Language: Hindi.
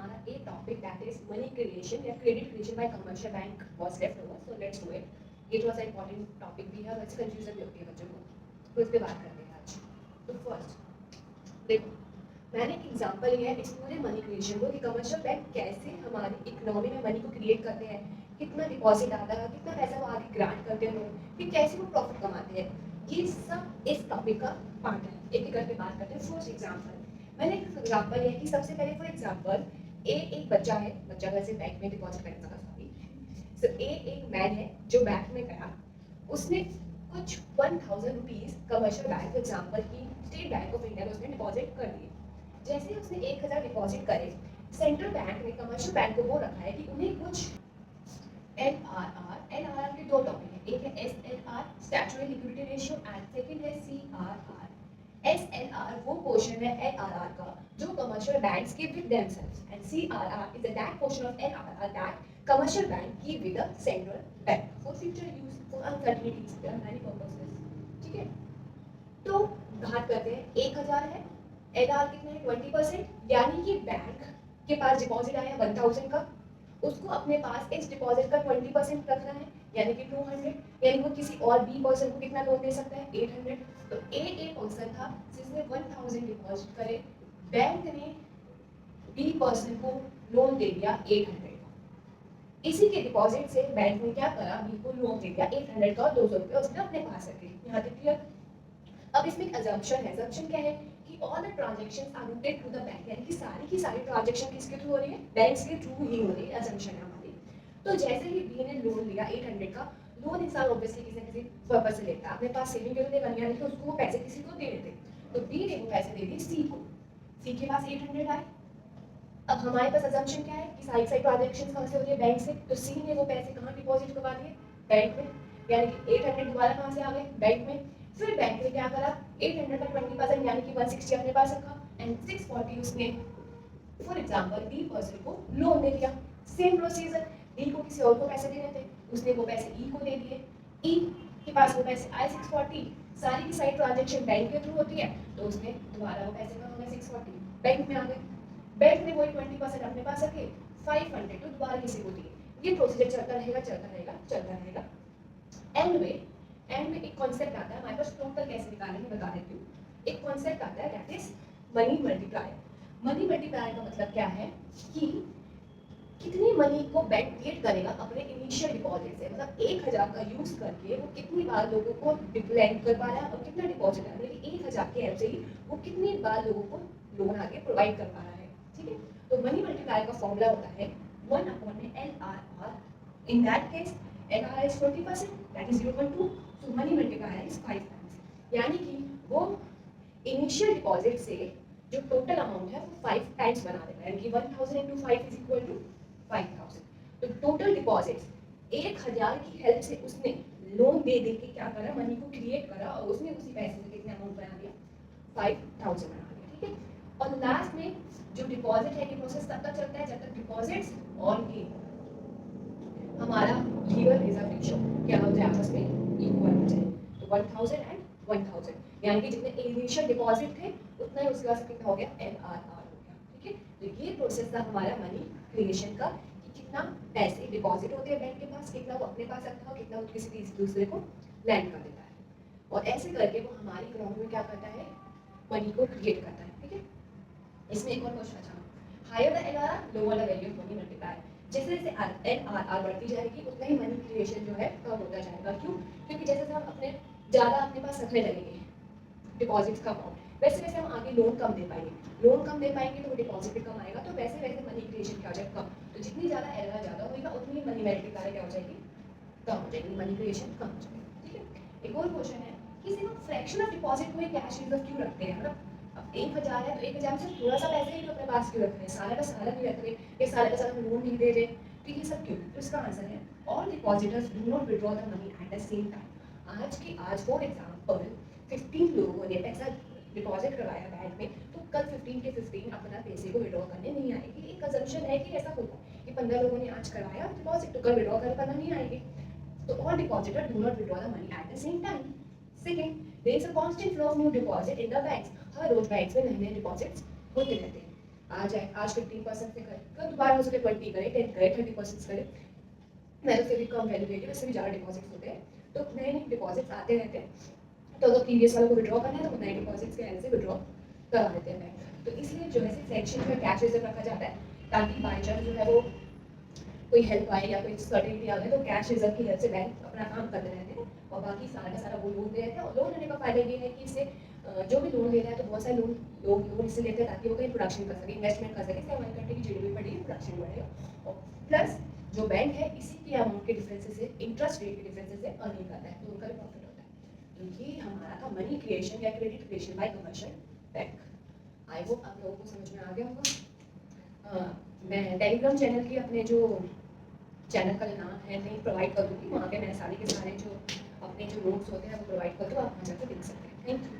हमारा एक topic that is money creation या credit creation by commercial bank was left over, so let's do it. It was a important topic भी है, वैसे कंफ्यूजन भी होती है बच्चों को, तो इस पे बात करते हैं आज। तो फर्स्ट देखो, मैंने एक एग्जांपल लिया है इस पूरे मनी क्रिएशन को कि कमर्शियल बैंक कैसे हमारी इकोनॉमी में मनी को क्रिएट करते हैं, कितना डिपॉजिट आता है, कितना पैसा वो आगे ग्रांट करते हैं, फिर कैसे वो प्रॉफिट कमाते हैं। ये सब इस टॉपिक का पार्ट है। एक एक करके बात करते हैं। फर्स्ट एग्जांपल मैंने एक एग्जांपल लिया कि सबसे पहले फॉर एग्जांपल एक बच्चा है, बच्चा वैसे बैंक में डिपॉजिट करने का सॉरी, सो एक मैन है जो बैंक में गया, उसने कुछ 1000 रुपीज कमर्शियल बैंक एग्जांपल की स्टेट बैंक ऑफ इंडिया में उसने डिपॉजिट कर दिए। जैसे ही उसने 1000 डिपॉजिट करे, सेंट्रल बैंक ने कमर्शियल बैंक को वो रखा है कि उन्हें कुछ एनआरआर के दो टॉपिक है, एक है SLR statutory liquidity ratio and second है सीआरआर। एसएलआर वो पोर्शन है एनआरआर का जो commercial banks give with themselves and CRR is that portion of NRR that commercial bank give with the central bank for future use for uncertainties, there are many purposes. ठीक है, तो बात करते हैं 1000 है, एनआर कितना है 20%, यानी कि बैंक के पास डिपॉजिट आया 1000 का, उसको अपने पास इस डिपॉजिट का 20% रखना है, यानी कि 200, यानी वो किसी और बी पर्सन को कितना लोन दे सकता है 800। तो एक पर्सन था जिसने 1000 डिपॉजिट करे, बैंक ने बी पर्सन को लोन दे दिया 800 का। इसी के डिपॉजिट से बैंक ने क्या करा, बी को लोन दे दिया 800 का और 200 रुपये उसने अपने पास रखे। यहाँ तक क्लियर। अब इसमें एक अजम्पशन है, अजम्पशन क्या है कि all the transactions are routed to the bank, यानी कि सारी की सारी ट्रांजैक्शन किसके थ्रू हो रही है, बैंक्स के थ्रू ही हो रही है, अजम्पशन है हमारी। तो जैसे ही बी ने लोन लिया 800 का, लोन इंसान ऑब्वियसली किसी न किसी पर्पस से लेता है, अपने पास सेविंग के लिए बन, यानी कि उसको वो पैसे किसी को दे देते। तो बी ने वो पैसे दे दिए सी को, सी के पास 800 आए। अब हमारे पास अजम्पशन क्या है कि सारी सारी ट्रांजैक्शंस कहाँ से हो रही है, बैंक से, तो सी ने वो पैसे कहाँ डिपॉजिट करवा दिए, बैंक में, यानी कि 800 दोबारा कहाँ से आ गए, बैंक में। फिर बैंक ने क्या करा, 800 का 20% यानी कि 160 अपने पास रखा एंड 640 उसने फॉर एग्जांपल बी पर्सन को लोन दे दिया। सेम प्रोसीजर, डी को किसी और को पैसे देने थे, उसने वो पैसे ई को दे दिए, ई के पास वो पैसे आए 640, सारी की सारी ट्रांजैक्शन बैंक के थ्रू होती है, तो उसने दोबारा वो पैसे कहाँ गए 640 बैंक में आ गए। बैंक ने वही 20% अपने पास रखे, 500 तो दोबारा किसी को दिए। ये प्रोसीजर चलता रहेगा चलता रहेगा चलता रहेगा। एंड में एक कॉन्सेप्ट आता है हमारे पास, टोटल कैसे निकालना है बता देती हूँ। एक कॉन्सेप्ट आता है that is money multiplier. Money multiplier का मतलब क्या है कि कितनी मनी को बैंक क्रिएट करेगा अपने इनिशियल डिपॉजिट से, मतलब 1000 का यूज करके वो कितनी बार लोगों को लैंड कर पा रहा है और कितना डिपॉजिट है, मतलब 1000 के हेल्प से ही वो कितनी बार लोगों को लोन आगे प्रोवाइड कर पा रहा है। ठीक है, तो मनी मल्टीप्लायर का फॉर्मूला होता है 1/NRR। In that case NRR is 40%, that is 0.2, so money multiplier is 5 times, यानी कि वो इनिशियल डिपॉजिट से जो टोटल अमाउंट है वो 5 टाइम्स बना देगा, यानी कि 1000 into 5 is equal to 5000। तो टोटल डिपॉजिट 1000 की हेल्प से उसने लोन दे दे के क्या करा, मनी को क्रिएट करा और उसने उसी पैसे से कितने अमाउंट बना दिया 5000 बना दिया। ठीक है, और लास्ट में जो डिपॉजिट है कि प्रोसेस तब तक चलता है जब तक डिपॉजिट्स और गेन हमारा लीवर रिजर्व रेशियो क्या हो जाए आपस में इक्वल हो जाए, तो 1000 एंड 1000, यानी कि जितने इनिशियल डिपॉजिट थे उतना ही उसके पास कितना हो गया एनआरआर हो गया। ठीक है, तो ये प्रोसेस था हमारा मनी क्रिएशन का कि कितना पैसे डिपॉजिट होते हैं बैंक के पास, कितना वो अपने पास रखता है, कितना वो किसी दूसरे को लैंड कर देता है, और ऐसे करके वो हमारी इकोनॉमी में क्या करता है, मनी को क्रिएट करता है। ठीक है, इसमें एक और क्वेश्चन अच्छा, higher the NRR lower the value of money multiplier. जैसे जैसे एनआरआर बढ़ती जाएगी उतना ही मनी क्रिएशन जो है कम होता जाएगा। क्यों? क्योंकि जैसे जैसे हम अपने ज़्यादा अपने पास रखने लगेंगे डिपॉजिट्स का अमाउंट, वैसे वैसे हम आगे लोन कम दे पाएंगे, लोन कम दे पाएंगे तो डिपॉजिट भी कम आएगा, तो वैसे वैसे मनी क्रिएशन क्या हो जाएगा कम। तो जितनी ज़्यादा एनआरआर ज़्यादा होगा उतनी मनी मल्टीप्लायर क्या हो जाएगी कम हो जाएगी, मनी क्रिएशन कम हो जाएगी। ठीक है, एक और क्वेश्चन है कि सिर्फ फ्रैक्शन ऑफ डिपॉजिट में कैश रिजर्व क्यों रखते हैं, मतलब अब 1000 है तो 1000 में से थोड़ा सा पैसे ही तो अपने पास क्यों रख रहे हैं, सारा का सारा नहीं रख रहे, ये सारा का सारा लोन नहीं दे रहे, तो ये सब क्यों? तो इसका आंसर है all depositors do not withdraw the money at the same time. आज के आज फॉर एग्जांपल 15 लोगों ने पैसा डिपॉजिट करवाया बैंक में, तो कल 15 के 15 अपना पैसे को विड्रॉ करने नहीं आएंगे। एक अजम्पशन है कि ऐसा होगा कि 15 लोगों ने आज करवाया डिपॉजिट तो कल विड्रॉ करना नहीं आएंगे, तो all depositor do not withdraw the money at the same time. Second, there is a constant flow of new deposit in the banks. हर रोज बैंक्स में नए नए डिपॉजिट्स होते रहते हैं। आज 15% से करे, कल दोबारा हो सके 20 करे, 10 करे, 30% करे, मेरे से भी कम वैल्यू देती है, उससे भी ज़्यादा डिपॉजिट्स होते हैं, तो नए नए डिपॉजिट्स आते रहते हैं। तो अगर प्रीवियस वालों को विड्रॉ करना है तो वो नए डिपॉजिट्स के एंड से विड्रॉ करा देते हैं बैंक। तो इसलिए जो है सेक्शन में कैश रिजर्व रखा जाता है, ताकि बाई चांस जो है वो कोई हेल्प आए या कोई सर्टेनिटी आ गई तो कैश रिजर्व की हेल्प से बैंक अपना काम करते रहते हैं, और बाकी सारा का सारा वो लोन दे रहते हैं। और लोन लेने का फायदा ये है कि इससे जो भी लोन ले रहा है तो बहुत सारे लोन इससे लेते हैं ताकि वो कहीं प्रोडक्शन कर सके, इन्वेस्टमेंट कर सके, इससे हमारी कंट्री की जीडीपी बढ़ेगी, प्रोडक्शन बढ़ेगा, और प्लस जो बैंक है इसी के अमाउंट के डिफरेंसेस से, इंटरेस्ट रेट के डिफरेंसेस से अर्निंग करता है, तो उनका भी प्रॉफिट होता है। तो ये हमारा था मनी क्रिएशन या credit creation by commercial bank. I hope आप लोगों को समझ में आ गया होगा। मैं टेलीग्राम चैनल की अपने जो चैनल का नाम है लिंक प्रोवाइड कर दूँगी, वहाँ पे मैंने सारे के सारे जो अपने जो नोट्स होते हैं वो प्रोवाइड कर दूँ, आप वहाँ जाकर देख सकते हैं। Thank you.